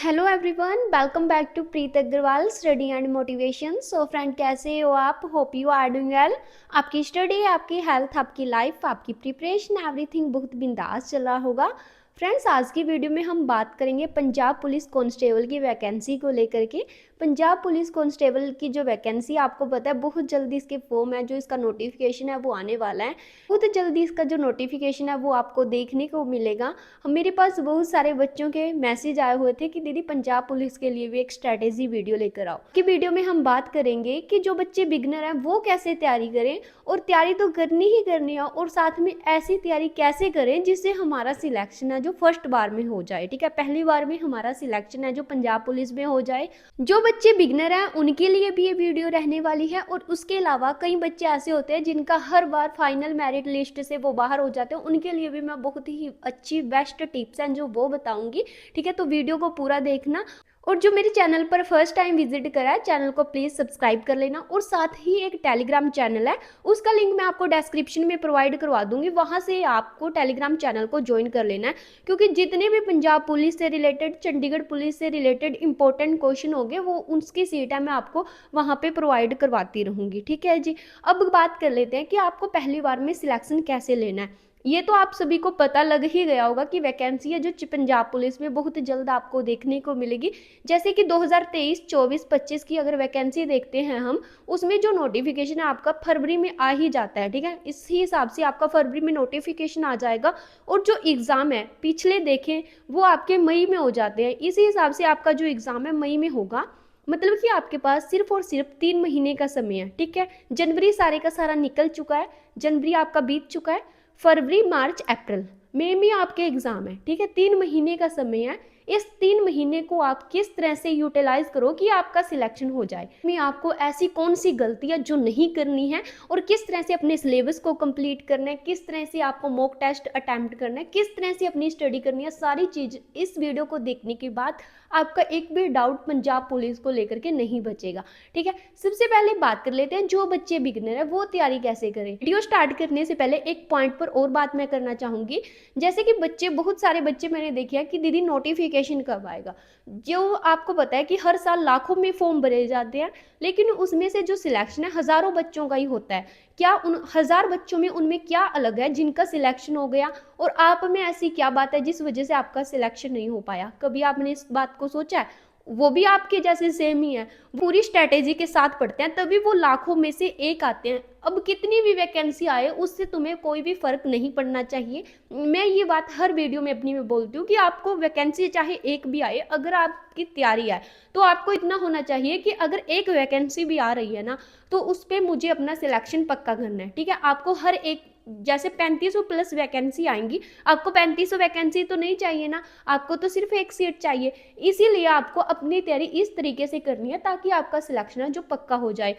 Hello everyone, welcome back to Preet Agrawal study and motivation. So friend, कैसे हो आप? Hope you are doing well. आपकी study, आपकी health, आपकी लाइफ, आपकी प्रिपरेशन, एवरीथिंग बहुत बिंदास चल रहा होगा। फ्रेंड्स, आज की वीडियो में हम बात करेंगे पंजाब पुलिस कांस्टेबल की वैकेंसी को लेकर के। पंजाब पुलिस कांस्टेबल की जो वैकेंसी आपको पता है, बहुत जल्दी इसके फॉर्म है, जो इसका नोटिफिकेशन है वो आने वाला है। बहुत जल्दी इसका जो नोटिफिकेशन है वो आपको देखने को मिलेगा। मेरे पास बहुत सारे बच्चों के मैसेज आए हुए थे कि दीदी पंजाब पुलिस के लिए भी एक स्ट्रैटेजी वीडियो लेकर आओ। कि वीडियो में हम बात करेंगे कि जो बच्चे बिगनर हैं वो कैसे तैयारी करें, और तैयारी तो करनी ही करनी है, और साथ में ऐसी तैयारी कैसे करें जिससे हमारा सिलेक्शन है जो फर्स्ट बार में हो जाए। ठीक है, पहली बार में हमारा सिलेक्शन है जो पंजाब पुलिस में हो जाए। जो बच्चे बिगनर हैं उनके लिए भी ये वीडियो रहने वाली है, और उसके अलावा कई बच्चे ऐसे होते हैं जिनका हर बार फाइनल मेरिट लिस्ट से वो बाहर हो जाते हैं, उनके लिए भी मैं बहुत ही अच्छी बेस्ट टिप्स हैं जो वो बताऊंगी। ठीक है, तो वीडियो को पूरा देखना। और जो मेरे चैनल पर फर्स्ट टाइम विजिट करा है, चैनल को प्लीज़ सब्सक्राइब कर लेना। और साथ ही एक टेलीग्राम चैनल है, उसका लिंक मैं आपको डिस्क्रिप्शन में प्रोवाइड करवा दूंगी, वहाँ से आपको टेलीग्राम चैनल को ज्वाइन कर लेना है। क्योंकि जितने भी पंजाब पुलिस से रिलेटेड, चंडीगढ़ पुलिस से रिलेटेड इंपॉर्टेंट क्वेश्चन होंगे वो उसकी सीट है, मैं आपको वहाँ पर प्रोवाइड करवाती रहूँगी। ठीक है जी, अब बात कर लेते हैं कि आपको पहली बार में सिलेक्शन कैसे लेना है। ये तो आप सभी को पता लग ही गया होगा कि वैकेंसी है जो पंजाब पुलिस में बहुत जल्द आपको देखने को मिलेगी। जैसे कि 2023, 24, 25 की अगर वैकेंसी देखते हैं हम, उसमें जो नोटिफिकेशन है आपका फरवरी में आ ही जाता है। ठीक है, इसी हिसाब से आपका फरवरी में नोटिफिकेशन आ जाएगा, और जो एग्ज़ाम है पिछले देखें वो आपके मई में हो जाते हैं। इसी हिसाब से आपका जो एग्ज़ाम है मई में होगा, मतलब कि आपके पास सिर्फ और सिर्फ 3 महीने का समय है। ठीक है, जनवरी सारे का सारा निकल चुका है, जनवरी आपका बीत चुका है, फरवरी, मार्च, अप्रैल, मई में आपके एग्जाम है। ठीक है, 3 महीने का समय है। इस 3 महीने को आप किस तरह से यूटिलाइज करो कि आपका सिलेक्शन हो जाए। मैं आपको ऐसी कौन सी गलतियां जो नहीं करनी है, और किस तरह से अपने सिलेबस को कंप्लीट करना है, किस तरह से आपको मॉक टेस्ट अटेम्प्ट करना है, किस तरह से अपनी स्टडी करनी है, सारी चीज इस वीडियो को देखने के बाद आपका एक भी डाउट पंजाब पुलिस को लेकर के नहीं बचेगा। ठीक है, सबसे पहले बात कर लेते हैं जो बच्चे बिगिनर है वो तैयारी कैसे करें। वीडियो स्टार्ट करने से पहले एक पॉइंट पर और बात मैं करना चाहूंगी। जैसे कि बच्चे, बहुत सारे बच्चे मैंने देखे हैं कि दीदी नोटिफिकेशन कब आएगा। जो आपको पता है कि हर साल लाखों में फॉर्म भरे जाते हैं, लेकिन उसमें से जो सिलेक्शन है हजारों बच्चों का ही होता है। क्या उन 1000 बच्चों में उनमें क्या अलग है जिनका सिलेक्शन हो गया, और आप में ऐसी क्या बात है जिस वजह से आपका सिलेक्शन नहीं हो पाया? कभी आपने इस बात को सोचा है? वो भी आपके जैसे सेम ही है, पूरी स्ट्रेटेजी के साथ पढ़ते हैं, तभी वो लाखों में से एक आते हैं। अब कितनी भी वैकेंसी आए उससे तुम्हें कोई भी फर्क नहीं पड़ना चाहिए। मैं ये बात हर वीडियो में अपनी में बोलती हूँ कि आपको वैकेंसी चाहे एक भी आए, अगर आपकी तैयारी है तो आपको इतना होना चाहिए कि अगर एक वैकेंसी भी आ रही है ना, तो उस पर मुझे अपना सिलेक्शन पक्का करना है। ठीक है, आपको हर एक, जैसे 3500 प्लस वैकेंसी आएंगी, आपको 3500 वैकेंसी तो नहीं चाहिए ना, आपको तो सिर्फ एक सीट चाहिए। इसीलिए आपको अपनी तैयारी इस तरीके से करनी है ताकि आपका सिलेक्शन है जो पक्का हो जाए।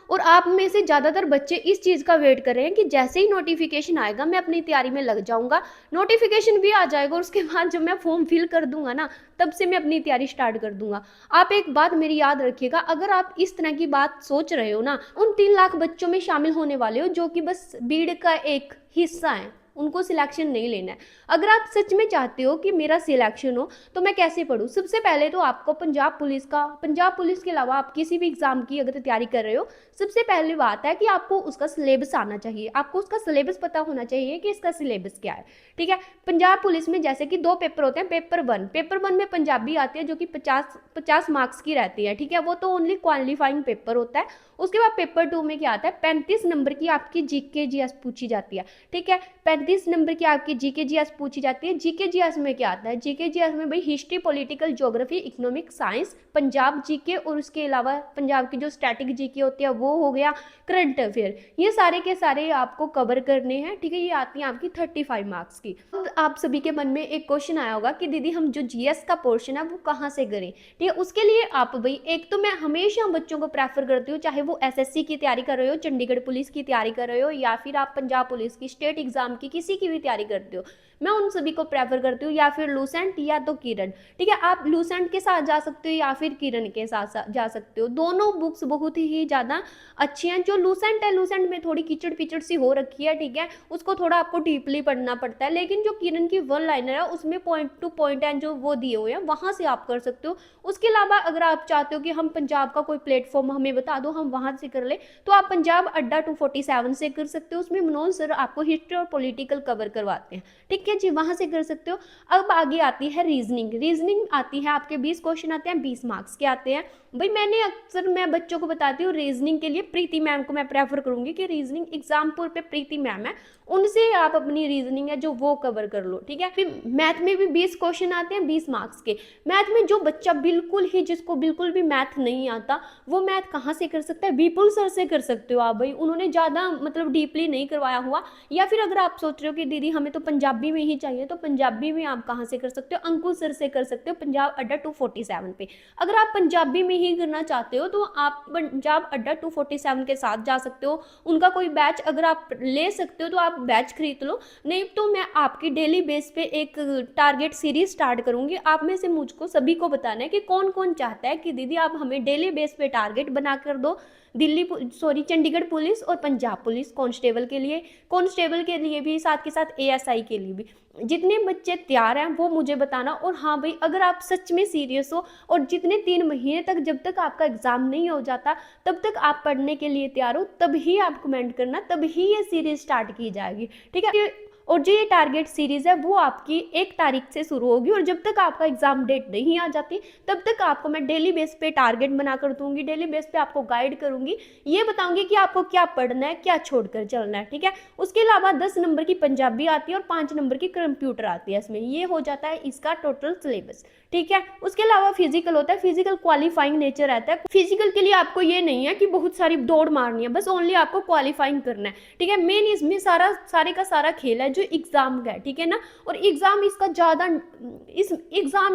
और आप में से ज़्यादातर बच्चे इस चीज़ का वेट कर रहे हैं कि जैसे ही नोटिफिकेशन आएगा मैं अपनी तैयारी में लग जाऊंगा। नोटिफिकेशन भी आ जाएगा और उसके बाद जब मैं फॉर्म फिल कर दूंगा ना, तब से मैं अपनी तैयारी स्टार्ट कर दूंगा। आप एक बात मेरी याद रखिएगा, अगर आप इस तरह की बात सोच रहे हो ना, उन 3 लाख बच्चों में शामिल होने वाले हो जो कि बस भीड़ का एक हिस्सा है, उनको सिलेक्शन नहीं लेना है। अगर आप सच में चाहते हो कि मेरा सिलेक्शन हो तो मैं कैसे पढूं? सबसे पहले तो आपको पंजाब पुलिस के अलावा आप किसी भी एग्जाम की अगर तैयारी कर रहे हो, सबसे पहली बात है कि आपको उसका सिलेबस आना चाहिए। आपको उसका सिलेबस पता होना चाहिए कि इसका सिलेबस क्या है। ठीक है, पंजाब पुलिस में जैसे कि 2 पेपर होते हैं। पेपर वन में पंजाबी आती है जो कि 50 मार्क्स की रहती है। ठीक है, वो तो ओनली क्वालिफाइंग पेपर होता है। उसके बाद पेपर 2 में क्या आता है, 35 नंबर की आपकी जीके जीएस पूछी जाती है। ठीक है, 35 नंबर की आपकी जीके जीएस पूछी जाती है। जीके जीएस में क्या आता है, जीके जीएस में भाई history, political, geography, economic, science, Punjab GK, और उसके अलावा पंजाब की जो स्टैटिक जीके होती है वो हो गया, करंट अफेयर, ये सारे के सारे आपको कवर करने हैं। ठीक है, ये आती है आपकी 35 मार्क्स की। आप सभी के मन में एक क्वेश्चन आया होगा कि दीदी हम जो जीएस का पोर्शन है वो कहाँ से करें? ठीक है, उसके लिए आप भाई, एक तो मैं हमेशा बच्चों को प्रेफर करती हूँ, चाहे वो एसएससी की तैयारी कर रहे हो, चंडीगढ़ पुलिस की तैयारी कर रहे हो, या फिर आप पंजाब पुलिस की स्टेट एग्जाम की किसी की भी तैयारी करते हो, मैं उन सभी को प्रेफर करती हूँ, या फिर लूसेंट या तो किरण। ठीक है, आप लूसेंट के साथ जा सकते हो या फिर किरण के साथ जा सकते हो। दोनों बुक्स बहुत ही ज़्यादा अच्छी हैं। जो लूसेंट है, लूसेंट में थोड़ी कीचड़ पिचड़ सी हो रखी है, ठीक है, उसको थोड़ा आपको डीपली पढ़ना पड़ता है। लेकिन जो किरण की वन लाइनर है उसमें पॉइंट टू पॉइंट है जो वो दिए हुए हैं, वहाँ से आप कर सकते हो। उसके अलावा अगर आप चाहते हो कि हम पंजाब का कोई प्लेटफॉर्म हमें बता दो, हम वहाँ से कर ले, तो आप पंजाब अड्डा 247 से कर सकते हो। उसमें मनोज सर आपको हिस्ट्री और पॉलिटिकल कवर करवाते हैं। ठीक है जी, वहाँ से कर सकते हो। अब आगे आती है रीजनिंग। रीजनिंग आती है आपके 20 क्वेश्चन आते हैं, 20 मार्क्स के आते हैं। भाई मैंने अक्सर मैं बच्चों को बताती हूँ रीजनिंग के लिए प्रीति मैम को मैं प्रेफर करूंगी कि रीजनिंग एग्जाम्पल पे प्रीति मैम है, उनसे आप अपनी रीजनिंग है जो वो कवर कर लो। ठीक है, फिर मैथ में भी 20 क्वेश्चन आते हैं, 20 मार्क्स के। मैथ में जो बच्चा बिल्कुल ही, जिसको बिल्कुल भी मैथ नहीं आता, वो मैथ कहाँ से कर सकता है? विपुल सर से कर सकते हो आप। भाई उन्होंने ज़्यादा मतलब डीपली नहीं करवाया हुआ। या फिर अगर आप सोच रहे हो कि दीदी हमें तो पंजाबी में ही चाहिए, तो पंजाबी में आप कहाँ से कर सकते हो? अंकुर सर से कर सकते हो, पंजाब अड्डा 247 पे। अगर आप पंजाबी में ही करना चाहते हो तो आप पंजाब अड्डा 247 के साथ जा सकते हो। उनका कोई बैच अगर आप ले सकते हो तो आप बैच खरीद लो, नहीं तो मैं आपकी डेली बेस पे एक टारगेट सीरीज स्टार्ट करूंगी। आप में से मुझको सभी को बताना है कि कौन कौन चाहता है कि दीदी आप हमें डेली बेस पे टारगेट बना कर दो, चंडीगढ़ पुलिस और पंजाब पुलिस कांस्टेबल के लिए, कांस्टेबल के लिए भी, साथ के साथ एएसआई के लिए भी। जितने बच्चे तैयार हैं वो मुझे बताना। और हाँ भाई, अगर आप सच में सीरियस हो और जितने 3 महीने तक, जब तक आपका एग्जाम नहीं हो जाता तब तक आप पढ़ने के लिए तैयार हो, तभी आप कमेंट करना, तभी ये सीरीज स्टार्ट की जाएगी। ठीक है, और जो ये टारगेट सीरीज है वो आपकी 1 तारीख से शुरू होगी, और जब तक आपका एग्जाम डेट नहीं आ जाती तब तक आपको मैं डेली बेस पे टारगेट बनाकर दूंगी, डेली बेस पे आपको गाइड करूंगी, ये बताऊंगी कि आपको क्या पढ़ना है, क्या छोड़कर चलना है। ठीक है, उसके अलावा 10 नंबर की पंजाबी आती है और 5 नंबर की कंप्यूटर आती है इसमें, ये हो जाता है इसका टोटल सिलेबस। ठीक है, उसके अलावा फिजिकल होता है, फिजिकल क्वालिफाइंग नेचर रहता है। फिजिकल के लिए आपको ये नहीं है कि बहुत सारी दौड़ मारनी है, बस ओनली आपको क्वालिफाइंग करना है। ठीक है, मेन इसमें सारे का सारा खेल है जो एग्जाम का है। ठीक है ना, और एग्जाम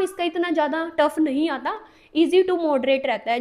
इसका इतना ज़्यादा टफ नहीं आता, इजी टू मॉडरेट रहता है।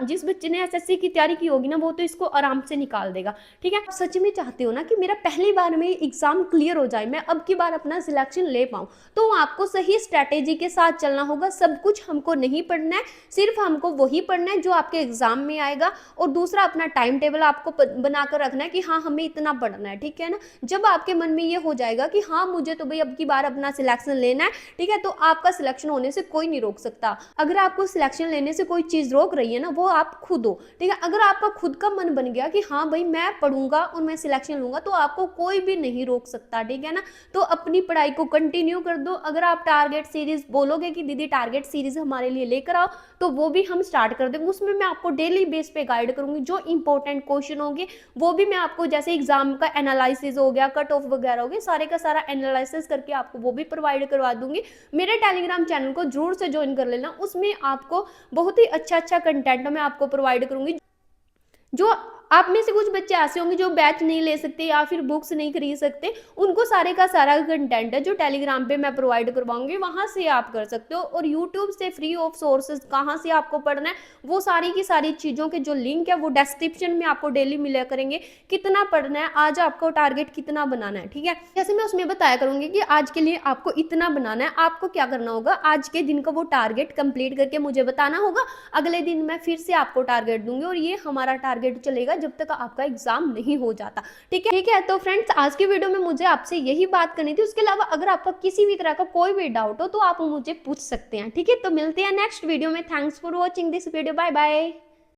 जिस बच्चे ने एसएससी की तैयारी की होगी ना, वो तो इसको आराम से निकाल देगा। ठीक है, सच में चाहते हो ना कि मेरा पहली बार में एग्जाम क्लियर हो जाए, मैं अब की बार अपना सिलेक्शन ले पाऊँ, तो आपको सही स्ट्रैटेजी के साथ चलना होगा। सब कुछ हमको नहीं पढ़ना है, सिर्फ हमको वही पढ़ना है जो आपके एग्जाम में आएगा। और दूसरा, अपना टाइम टेबल आपको बनाकर रखना है कि हाँ हमें इतना पढ़ना है। ठीक है ना, जब आपके मन में ये हो जाएगा कि हाँ मुझे तो भाई अब की बार अपना सिलेक्शन लेना है, ठीक है, तो आपका सिलेक्शन होने से कोई नहीं रोक सकता। अगर आपको सिलेक्शन लेने से कोई चीज रोक रही है ना, वो आप खुद हो। ठीक है, अगर आपका खुद का मन बन गया कि हाँ भाई मैं पढ़ूंगा और मैं सिलेक्शन लूंगा, तो आपको कोई भी नहीं रोक सकता। ठीक है ना, तो अपनी पढ़ाई को कंटिन्यू कर दो। अगर आप टारगेट सीरीज बोलोगे कि दीदी टारगेट सीरीज हमारे लिए लेकर आओ, तो वो भी हम स्टार्ट कर देंगे। उसमें मैं आपको डेली बेस पे गाइड करूंगी, जो इंपॉर्टेंट क्वेश्चन होंगे वो भी मैं आपको, जैसे एग्जाम का एनालिसिस हो गया, कट ऑफ वगैरह हो गया, सारे का सारा एनालिसिस करके आपको वो भी प्रोवाइड करवा दूंगी। मेरे टेलीग्राम चैनल को जरूर से ज्वाइन कर लेना, उसमें आपको बहुत ही अच्छा कंटेंट मैं आपको प्रोवाइड करूंगी। जो आप में से कुछ बच्चे ऐसे होंगे जो बैच नहीं ले सकते या फिर बुक्स नहीं खरीद सकते, उनको सारे का सारा कंटेंट है जो टेलीग्राम पे मैं प्रोवाइड करवाऊंगी, वहां से आप कर सकते हो। और यूट्यूब से फ्री ऑफ सोर्सेज कहाँ से आपको पढ़ना है, वो सारी की सारी चीज़ों के जो लिंक है वो डिस्क्रिप्शन में आपको डेली मिला करेंगे। कितना पढ़ना है, आज आपको टारगेट कितना बनाना है। ठीक है, जैसे मैं उसमें बताया करूंगी कि आज के लिए आपको इतना बनाना है, आपको क्या करना होगा, आज के दिन का वो टारगेट कंप्लीट करके मुझे बताना होगा। अगले दिन मैं फिर से आपको टारगेट दूंगी, और ये हमारा टारगेट चलेगा जब तक आपका एग्जाम नहीं हो जाता। ठीक है, तो फ्रेंड्स आज की वीडियो में मुझे आपसे यही बात करनी थी। उसके अलावा अगर आपका किसी भी तरह का कोई भी डाउट हो तो आप मुझे पूछ सकते हैं। ठीक है, तो मिलते हैं नेक्स्ट वीडियो में। Thanks for watching this video, bye bye.